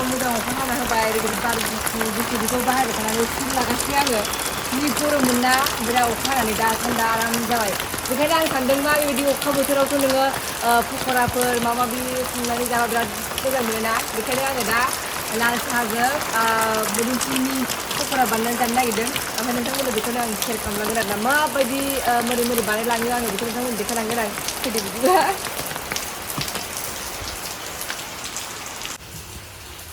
मोजाङाव फाहामना होबाय ओरैबायदि बार गुसुखौ बाहेरायाव थानानै सिम लागासिनो आङो जि गरममोन ना बिराद अखा हानानै दा थान्दा आराम जाबाय बेखायनो आं सानदों मा बेबायदि अखा बोथोरावथ' नोङो पक'राफोर माबा माबि संनानै जाबा बिराद मोजां मोनोना बेखायनो आङो दा लाल साहाजों मुदुमफुलनि पक'रा बानायनानै जानो नागिरदों ओमफ्राय नोंथांमोननो बेखौनो आं शेयार खालामलांगोन आरोना माबायदि मोरै बानायलाङो आङो बेखौ नोंथांमोननो देखायलांगोन आं फैदो बिदिबा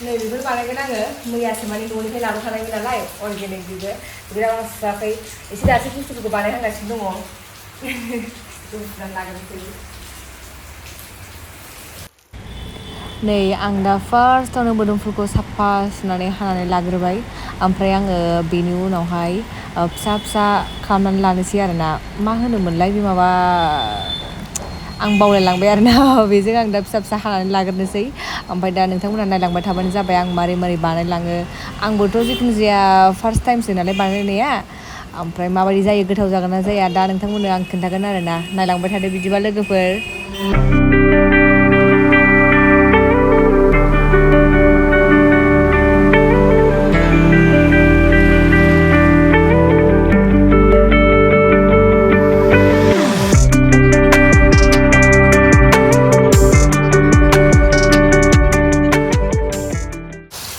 नै बेफोर बानायगोन आङो मैयासो माने न'निफ्राय लाबोखानायमोन नालाय अर्गेनिक बेबो बिराद आं सुवाखै एसे दासो बुस्थुफोरखौ बानायहांगासिनो दङ नै आं दा फार्स्टआवनो मोदोमफुलखौ साफा सुनानै हानानै लाग्रोबाय ओमफ्राय आङो बेनि उनावहाय फिसा फिसा खालामनानै लानोसै आरोना मा होनोमोनलाय बे माबा आं बावलायलांबाय आरोना बेजों आं दा फिसा फिसा हानानै लाग्रोनोसै ओमफ्राय दा नोंथांमोनहा नायलांबाय थाबानो जाबाय आं मारै मारै बानायलाङो आंबोथ' जिखुनु जाया फार्स्ट टाइमसो नालाय बानायनाया ओमफ्राय माबायदि जायो गोथाव जागोन ना जाया दा नोंथांमोननो आं खोन्थागोन आरोना नायलांबाय थादो बिदिबा लोगोफोर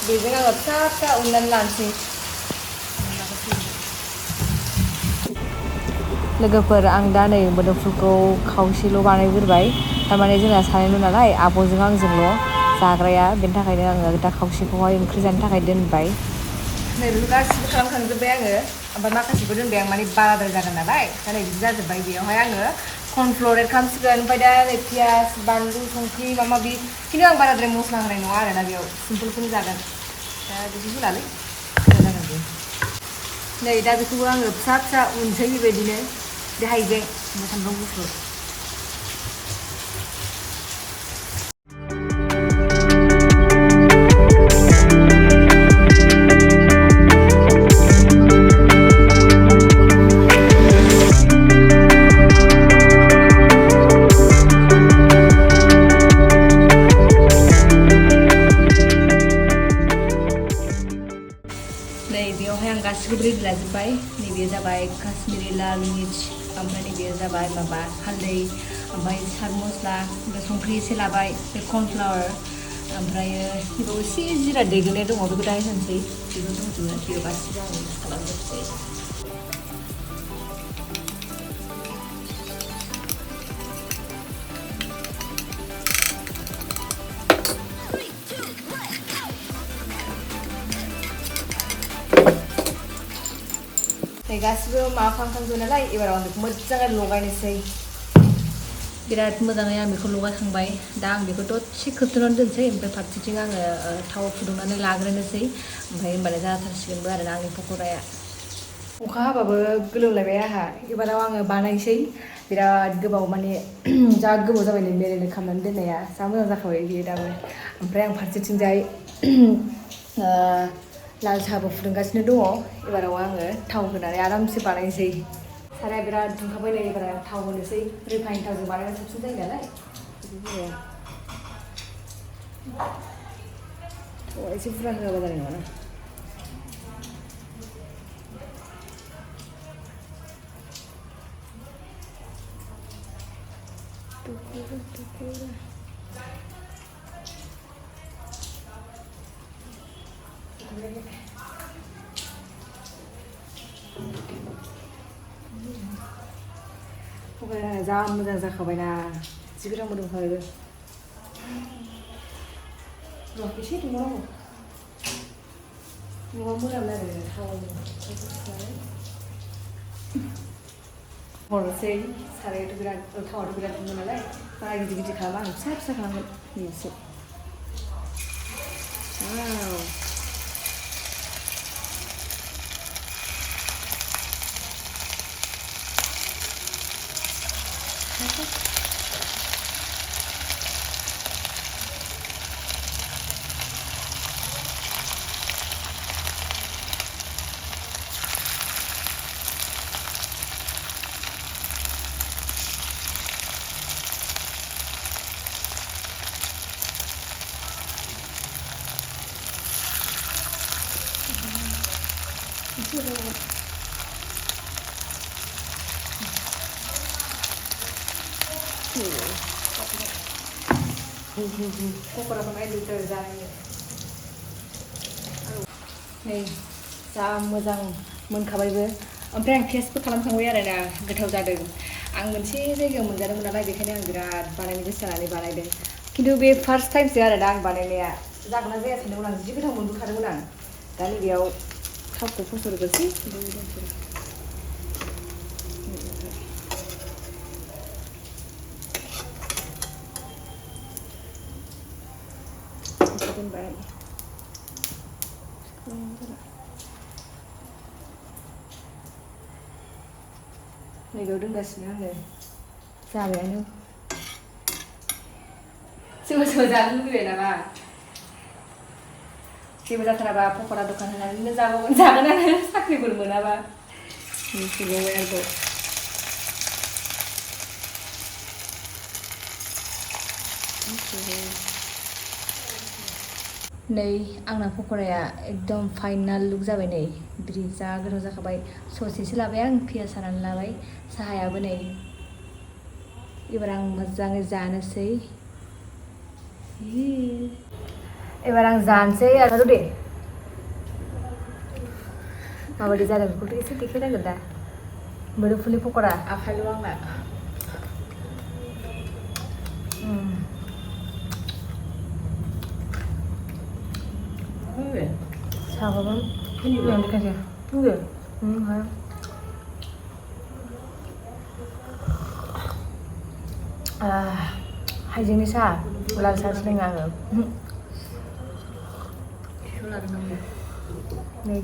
बेजों आङो फिसा फिसा उननानै लानोसै लोगोफोर आं दा नै मोदोमफुलखौ खावसेल' बानायग्रोबाय थारमाने जोंना सानैल' नालाय आब'जों आंजोंल' जाग्राया बेनि थाखायनो आङो दा खावसेखौहाय ओंख्रि जानो थाखाय दोनबाय नै बेखौ गासिबो खालामखांजोब्बाय आङो ओमफ्राय माखासेखौ दोनबाय आं माने बाराद्राय जागोन नालाय दा नै बिदि जाजोब्बाय बेयावहाय आङो कर्नफ्लर एड खालामसिगोन ओमफ्राय दा नै पियास बानलु संख्रि माबा माबि खिन्थु आं बाराद्राय मस्ला होनाय नङा आरोना बेयाव सिम्पोलखौनो जागोन दा बिदि होनानै जानांगौ नै दा बेखौबो आङो फिसा फिसा उनसै बेबायदिनो बे हाइजें सामब्राम गुफुर नै बेयावहाय आं गासिखौबो रेडि लाजोब्बाय नैबे जाबाय काश्मिरि लाल मिर्च ओमफ्राय नैबे जाबाय माबा हालदै ओमफ्राय चाट मस्ला ओमफ्राय संख्रि एसे लाबाय बे कर्नफ्लावार ओमफ्रायो बेयाव एसे जिरा देग्लिनाय दङ बेखौ दाहाय होनोसै बेखौ दंजोबो बेयाव गासिबो आं मिक्स खालामजोबसै नै गासिबो माबा खालामखांजोबो नालाय एबाराव आं बेखौ मोजाङै लगायनोसै बिराद मोजाङै आं बेखौ लगायखांबाय दा आं बेखौ दसे खोबथ'नानै दोनसै ओमफ्राय फारसेथिं आङो थाव फुदुंनानै लाग्रोनोसै ओमफ्राय होनबानो जाथारसिगोनबो आरोना आंनि पक'राया अखा हाबाबो गोलोमलायबाय आंहा एबाराव आङो बानायसै बिराद गोबाव माने जा गोबाव जाबाय नै मेरिनेट खालामनानै दोननाया जा मोजां जाखाबाय बियो दाबो ओमफ्राय आं फारसेथिंजाय लाल साहाबो फुदुंगासिनो दङ एबाराव आङो थाव होनानै आरामसे बानायनोसै साराया बिराद दुंखाबाय नै एबार आं थाव होनोसै रिफाइन थावजों बानायबा साबसिन जायो नालाय बिदि थावआ एसे बुरजा होआबा जानाय नङा ना पक'राया जा मोजां जाखाबायना जि गोथाव मोदोमखायो र' एसे दुंबावनांगौ न'आ मोनामनो नागिरो थावजों हरनोसै सारायाथ' बिराद थावाथ' बिराद दुङो नालाय बारा गिदिर गिदिर खालामा आं फिसा फिसा खालामगोन नैसो पक'राखौ नायदो जानायनो नै जा मोजां मोनखाबायबो ओमफ्राय आं टेस्टबो खालामखांबाय आरोना गोथाव जादों आं मोनसे जायगायाव मोनजादोंमोन नालाय बेखायनो आं बिराद बानायनो गोसो जानानै बानायदों खिन्थु बे फार्स्ट टाइमसो आरोना आं बानायनाया जागोन ना जाया सानदोंमोन आं जि गोथाव मोनबोखादोंमोन आं दा नैबेयाव थावखौ फसरग्रोसै दोनबाय नैबेयाव दोनगासिनो आङो जाबायानो सोरबा सोरबा जानो लुबैबाय नामा जेबो जाथाराबा पक'रा दखान होनानैनो जागोन आरो साख्रिफोर मोनाबा मिथिबावबाय आरोबाव नै आंना पक'राया एकदम फाइनाल लुक जाबाय नै बिदि जा गोथाव जाखाबाय ससेसो लाबाय आं पियाज हानानै लाबाय साहायाबो नै एबार आं मोजाङै जानोसै एबार आं जानोसै आरो दे माबायदि जादों बेखौथ' एसे देखायनांगोन दा मोदोमफुलनि पक'रा आखाइल' आंना साबाबो yang dikasih enggak हाइजेंनि साहा लाल साहासो लोङो आङो नै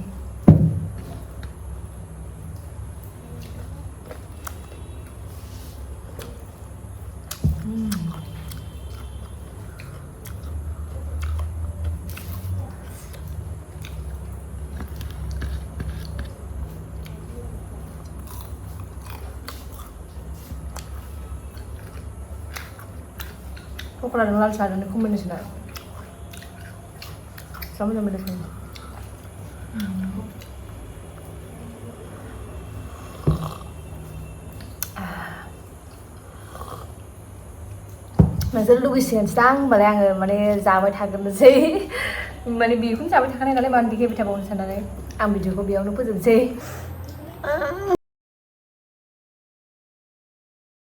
पक'रा dengan लाल साहाजोंनो कम्बिनेसना sama sama dengan नोंसोर लुगैसिगोनसोदां होनबालाय आङो माने जाबाय थाग्रोनोसै माने बेखौनो जाबाय थाखानाय नालाय मानो देखायबाय थाबावनो साननानै आं भिडिअखौ बेयावनो फोजोबनोसै